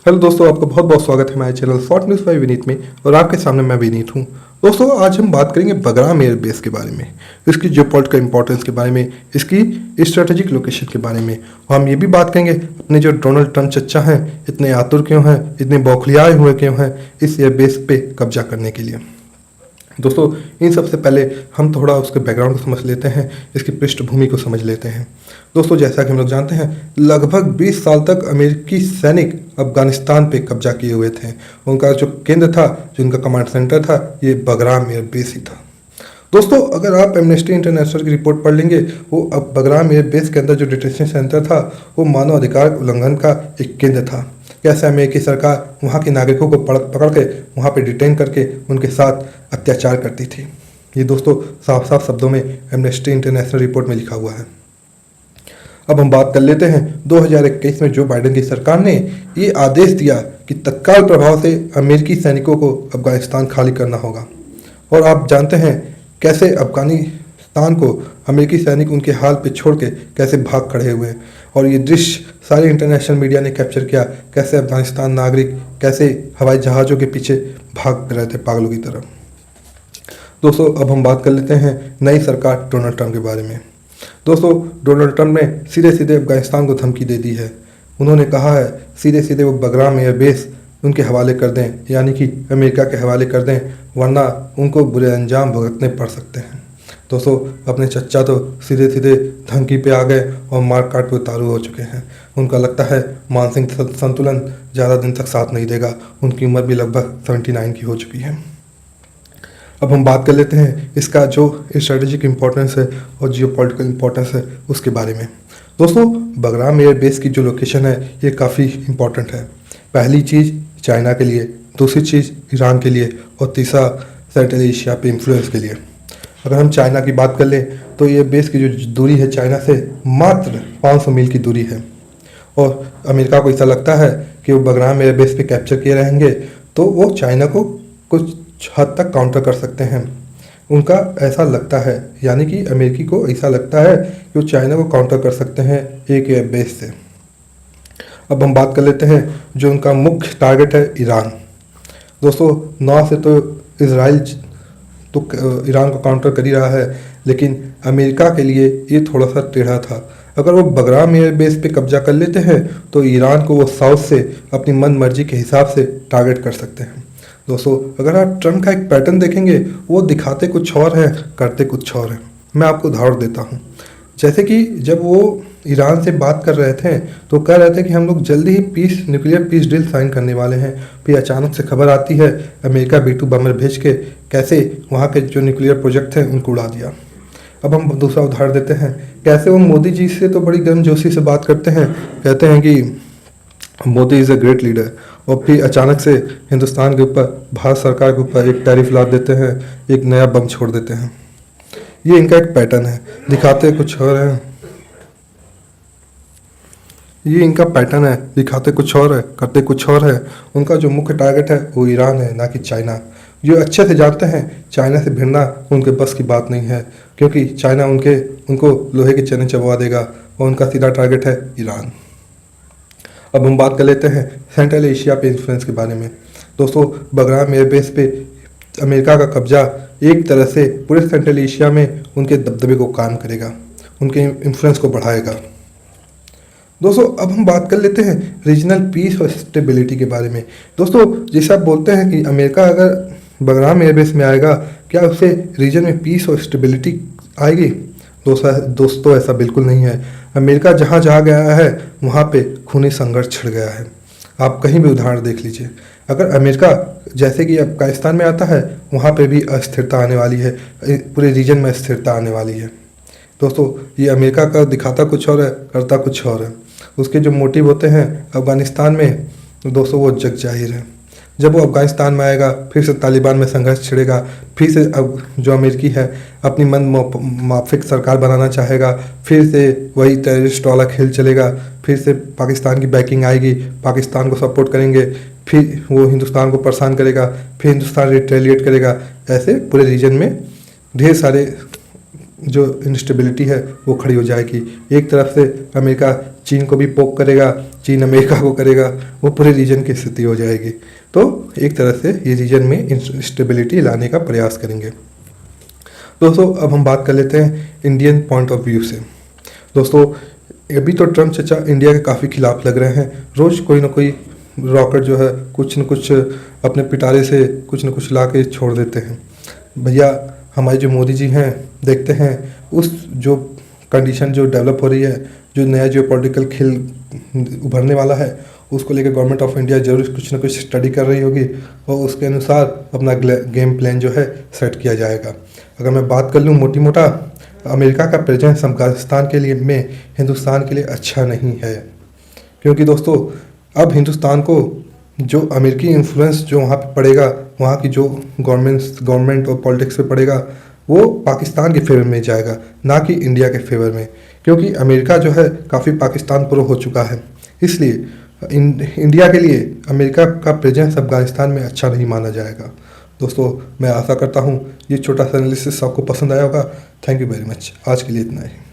Hello दोस्तों, आपका बहुत बहुत स्वागत है हमारे channel short news bye Vineet में। और आपके सामने मैं विनीत हूं। दोस्तों, आज हम बात करेंगे बगराम एयरबेस के बारे में, इसकी जियोपॉलिटिकल इंपॉर्टेंस के बारे में, इसकी स्ट्रेटेजिक लोकेशन के बारे में। और हम ये भी बात करेंगे अपने जो डोनाल्ड ट्रंप चच्चा हैं इतने आतुर क्यों हैं, इतने बौखलियाए हुए क्यों हैं इस एयरबेस पे कब्जा करने के लिए। दोस्तों, इन सबसे पहले हम थोड़ा उसके बैकग्राउंड को समझ लेते हैं, इसकी पृष्ठभूमि को समझ लेते हैं। दोस्तों, जैसा कि हम लोग जानते हैं, लगभग 20 साल तक अमेरिकी सैनिक अफगानिस्तान पे कब्जा किए हुए थे। उनका जो केंद्र था, जो उनका कमांड सेंटर था, ये बगराम एयरबेस ही था। दोस्तों, अगर आप एमनेस्टी इंटरनेशनल की रिपोर्ट पढ़ लेंगे, वो अब बगराम एयरबेस के अंदर जो डिटेंशन सेंटर था, वो मानव अधिकार उल्लंघन का एक केंद्र था। कैसे अमेरिकी सरकार वहाँ के नागरिकों को पकड़ के वहाँ पे डिटेन करके उनके साथ अत्याचार करती थी। ये दोस्तों साफ साफ शब्दों में एमनेस्टी इंटरनेशनल रिपोर्ट में लिखा हुआ है। अब हम बात कर लेते हैं 2021 में जो बाइडेन की सरकार ने ये आदेश दिया कि तत्काल प्रभाव से अमेरिकी सैनिकों को अफगानिस्तान खाली करना होगा। और आप जानते हैं कैसे अफगानिस्तान को अमेरिकी सैनिक उनके हाल पे छोड़ के कैसे भाग खड़े हुए। और ये दृश्य सारे इंटरनेशनल मीडिया ने कैप्चर किया, कैसे अफगानिस्तान नागरिक कैसे हवाई जहाज़ों के पीछे भाग रहे थे पागलों की तरह। दोस्तों, अब हम बात कर लेते हैं नई सरकार डोनाल्ड ट्रंप के बारे में। दोस्तों, डोनाल्ड ट्रंप ने सीधे सीधे अफगानिस्तान को धमकी दे दी है। उन्होंने कहा है सीधे सीधे वो बगराम एयरबेस उनके हवाले कर दें, यानी कि अमेरिका के हवाले कर दें, वरना उनको बुरे अंजाम भुगतने पड़ सकते हैं। दोस्तों, अपने चच्चा तो सीधे सीधे धमकी पे आ गए और मार काट पे उतारू हो चुके हैं। उनका लगता है मानसिक संतुलन ज़्यादा दिन तक साथ नहीं देगा। उनकी उम्र भी लगभग 79 की हो चुकी है। अब हम बात कर लेते हैं इसका जो स्ट्रेटेजिक इंपॉर्टेंस है और जियोपॉलिटिकल इंपॉर्टेंस है उसके बारे में। दोस्तों, बगराम एयरबेस की जो लोकेशन है ये काफ़ी इंपॉर्टेंट है। पहली चीज़ चाइना के लिए, दूसरी चीज़ ईरान के लिए, और तीसरा सेंट्रल एशिया पे इन्फ्लुएंस के लिए। अगर हम चाइना की बात कर लें तो ये बेस की जो दूरी है चाइना से मात्र 500 मील की दूरी है। और अमेरिका को ऐसा लगता है कि वो बगराम एयरबेस पे कैप्चर किए रहेंगे तो वो चाइना को कुछ हद तक काउंटर कर सकते हैं। उनका ऐसा लगता है, यानी कि अमेरिकी को ऐसा लगता है कि वो चाइना को काउंटर कर सकते हैं एक एयरबेस से। अब हम बात कर लेते हैं जो उनका मुख्य टारगेट है ईरान। दोस्तों, नौ से तो इसराइल तो ईरान को काउंटर कर ही रहा है, लेकिन अमेरिका के लिए ये थोड़ा सा टेढ़ा था। अगर वो बगराम एयरबेस पे कब्जा कर लेते हैं तो ईरान को वो साउथ से अपनी मन मर्जी के हिसाब से टारगेट कर सकते हैं। दोस्तों, अगर आप ट्रंप का एक पैटर्न देखेंगे, वो दिखाते कुछ और है, करते कुछ और है। मैं आपको उदाहरण देता हूँ। जैसे कि जब वो ईरान से बात कर रहे थे तो कह रहे थे कि हम लोग जल्दी ही न्यूक्लियर पीस डील साइन करने वाले हैं। फिर अचानक से खबर आती है अमेरिका B-2 बमर भेज के कैसे वहाँ के जो न्यूक्लियर प्रोजेक्ट थे उनको उड़ा दिया। अब हम दूसरा उदाहरण देते हैं, कैसे वो मोदी जी से तो बड़ी गर्मजोशी से बात करते हैं, कहते हैं कि Modi is a great leader, और फिर अचानक से हिंदुस्तान के ऊपर, भारत सरकार के ऊपर एक टैरिफ ला देते हैं, एक नया बम छोड़ देते हैं। ये इनका एक पैटर्न है, दिखाते कुछ और है। ये इनका पैटर्न है, दिखाते कुछ और है, करते कुछ और है। उनका जो मुख्य टारगेट है वो ईरान है, ना कि चाइना। जो अच्छे से जानते हैं चाइना से भिड़ना उनके बस की बात नहीं है, क्योंकि चाइना उनको लोहे के चने चबवा देगा, और उनका सीधा टारगेट है ईरान। अब हम बात कर लेते हैं सेंट्रल एशिया पे इन्फ्लुएंस के बारे में। दोस्तों, बगराम एयरबेस पे अमेरिका का कब्जा एक तरह से पूरे सेंट्रल एशिया में उनके दबदबे को कायम करेगा, उनके इन्फ्लुएंस को बढ़ाएगा। दोस्तों, अब हम बात कर लेते हैं रीजनल पीस और स्टेबिलिटी के बारे में। दोस्तों, जैसे आप बोलते हैं कि अमेरिका अगर बगराम एयरबेस में आएगा, क्या उससे रीजन में पीस और स्टेबिलिटी आएगी? दोस्तों, ऐसा बिल्कुल नहीं है। अमेरिका जहाँ जहाँ गया है वहाँ पे खूनी संघर्ष छिड़ गया है। आप कहीं भी उदाहरण देख लीजिए। अगर अमेरिका जैसे कि अफगानिस्तान में आता है, वहाँ पे भी अस्थिरता आने वाली है, पूरे रीजन में अस्थिरता आने वाली है। दोस्तों, ये अमेरिका का दिखाता कुछ और है, करता कुछ और है। उसके जो मोटिव होते हैं अफगानिस्तान में, दोस्तों वो जग जाहिर है। जब वो अफगानिस्तान में आएगा, फिर से तालिबान में संघर्ष छिड़ेगा, फिर से अब जो अमेरिकी है अपनी मन माफिक सरकार बनाना चाहेगा, फिर से वही टेररिस्ट वाला खेल चलेगा, फिर से पाकिस्तान की बैकिंग आएगी, पाकिस्तान को सपोर्ट करेंगे, फिर वो हिंदुस्तान को परेशान करेगा, फिर हिंदुस्तान रिटेलिएट करेगा। ऐसे पूरे रीजन में ढेर सारे जो इंस्टेबिलिटी है वो खड़ी हो जाएगी। एक तरफ से अमेरिका चीन को भी पोक करेगा, चीन अमेरिका को करेगा, वो पूरे रीजन की स्थिति हो जाएगी। तो एक तरह से ये रीजन में इंस्टेबिलिटी लाने का प्रयास करेंगे। दोस्तों अब हम बात कर लेते हैं इंडियन पॉइंट ऑफ व्यू से। दोस्तों अभी तो ट्रम्प चचा इंडिया के काफ़ी खिलाफ लग रहे हैं। रोज़ कोई ना कोई रॉकेट जो है कुछ न कुछ अपने पिटारे से कुछ न कुछ ला के छोड़ देते हैं। भैया हमारे जो मोदी जी हैं, देखते हैं उस जो कंडीशन जो डेवलप हो रही है, जो नया जो पॉलिटिकल खेल उभरने वाला है, उसको लेकर गवर्नमेंट ऑफ इंडिया जरूर कुछ ना कुछ स्टडी कर रही होगी और उसके अनुसार अपना गेम प्लान जो है सेट किया जाएगा। अगर मैं बात कर लूँ मोटी मोटा, अमेरिका का प्रेजेंस अफगानिस्तान के लिए में हिंदुस्तान के लिए अच्छा नहीं है, क्योंकि दोस्तों अब हिंदुस्तान को जो अमेरिकी इन्फ्लुएंस जो वहाँ पे पड़ेगा, वहाँ की जो गवर्नमेंट और पॉलिटिक्स पे पड़ेगा, वो पाकिस्तान के फेवर में जाएगा, ना कि इंडिया के फेवर में, क्योंकि अमेरिका जो है काफ़ी पाकिस्तान प्रो हो चुका है। इसलिए इंडिया के लिए अमेरिका का प्रेजेंस अफगानिस्तान में अच्छा नहीं माना जाएगा। दोस्तों मैं आशा करता हूँ ये छोटा सा एनालिसिस आपको पसंद आया होगा। Thank you very much. आज के लिए इतना ही।